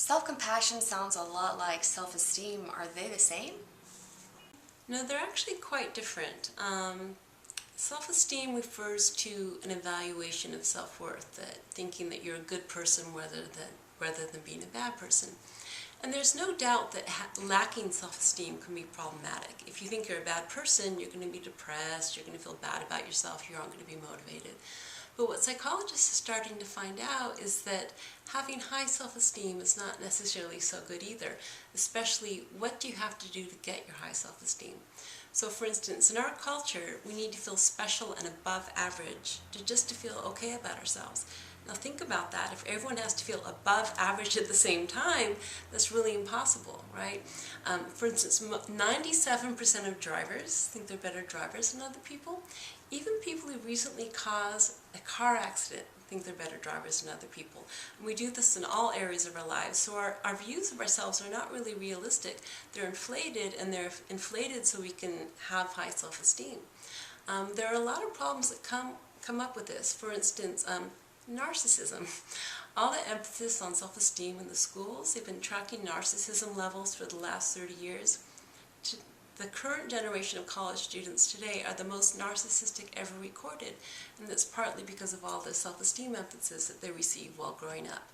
Self-compassion sounds a lot like self-esteem. Are they the same? No, they're actually quite different. Self-esteem refers to an evaluation of self-worth, that thinking that you're a good person rather than being a bad person. And there's no doubt that lacking self-esteem can be problematic. If you think you're a bad person, you're going to be depressed, you're going to feel bad about yourself, you aren't going to be motivated. But what psychologists are starting to find out is that having high self-esteem is not necessarily so good either, especially what do you have to do to get your high self-esteem. So for instance, in our culture, we need to feel special and above average just to feel okay about ourselves. Now think about that. If everyone has to feel above average at the same time, that's really impossible, right? For instance, 97% of drivers think they're better drivers than other people. Even people who recently caused a car accident think they're better drivers than other people. And we do this in all areas of our lives. So our views of ourselves are not really realistic. They're inflated, and they're inflated so we can have high self-esteem. There are a lot of problems that come up with this. For instance, narcissism. All the emphasis on self-esteem in the schools, they've been tracking narcissism levels for the last 30 years. The current generation of college students today are the most narcissistic ever recorded, and that's partly because of all the self-esteem emphasis that they received while growing up.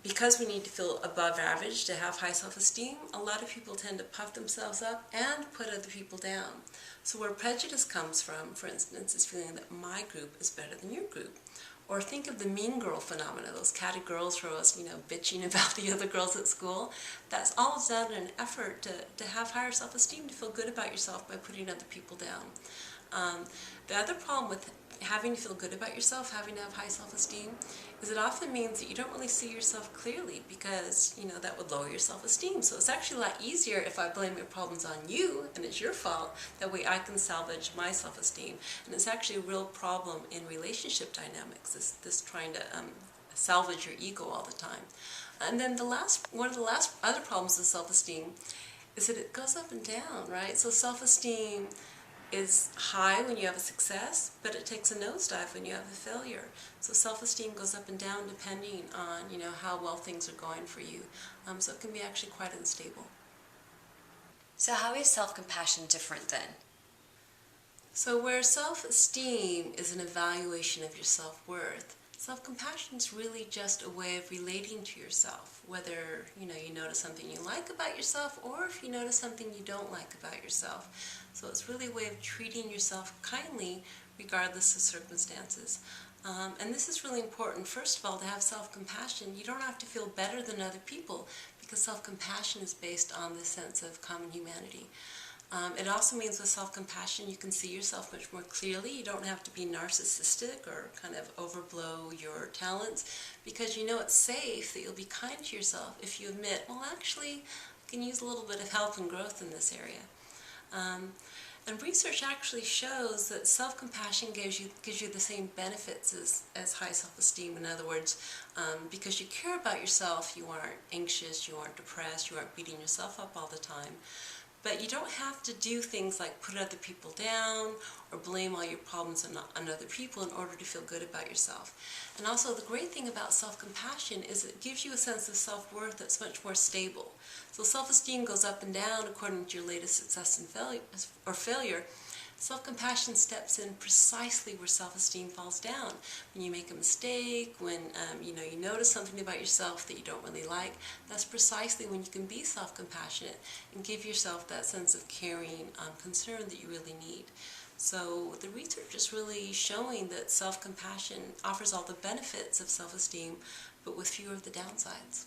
Because we need to feel above average to have high self-esteem, a lot of people tend to puff themselves up and put other people down. So where prejudice comes from, for instance, is feeling that my group is better than your group. Or think of the mean girl phenomena, those catty girls who are always, bitching about the other girls at school. That's all done in an effort to have higher self-esteem, to feel good about yourself by putting other people down. The other problem with having to feel good about yourself, having to have high self-esteem, is it often means that you don't really see yourself clearly, because that would lower your self-esteem. So it's actually a lot easier if I blame your problems on you and it's your fault. That way I can salvage my self-esteem. And it's actually a real problem in relationship dynamics, this trying to salvage your ego all the time. And then one of the last other problems with self-esteem is that it goes up and down, right? So self-esteem is high when you have a success, but it takes a nosedive when you have a failure. So self-esteem goes up and down depending on how well things are going for you. So it can be actually quite unstable. So how is self-compassion different then? So where self-esteem is an evaluation of your self-worth, self-compassion is really just a way of relating to yourself, whether you notice something you like about yourself or if you notice something you don't like about yourself. So it's really a way of treating yourself kindly regardless of circumstances. And this is really important. First of all, to have self-compassion, you don't have to feel better than other people, because self-compassion is based on this sense of common humanity. It also means with self-compassion you can see yourself much more clearly. You don't have to be narcissistic or kind of overblow your talents, because it's safe that you'll be kind to yourself if you admit, well, actually, I can use a little bit of help and growth in this area. And research actually shows that self-compassion gives you the same benefits as high self-esteem. In other words, because you care about yourself, you aren't anxious, you aren't depressed, you aren't beating yourself up all the time. But you don't have to do things like put other people down or blame all your problems on other people in order to feel good about yourself. And also the great thing about self-compassion is it gives you a sense of self-worth that's much more stable. So self-esteem goes up and down according to your latest success and failure. Self-compassion steps in precisely where self-esteem falls down. When you make a mistake, when you notice something about yourself that you don't really like, that's precisely when you can be self-compassionate and give yourself that sense of caring, concern that you really need. So the research is really showing that self-compassion offers all the benefits of self-esteem, but with fewer of the downsides.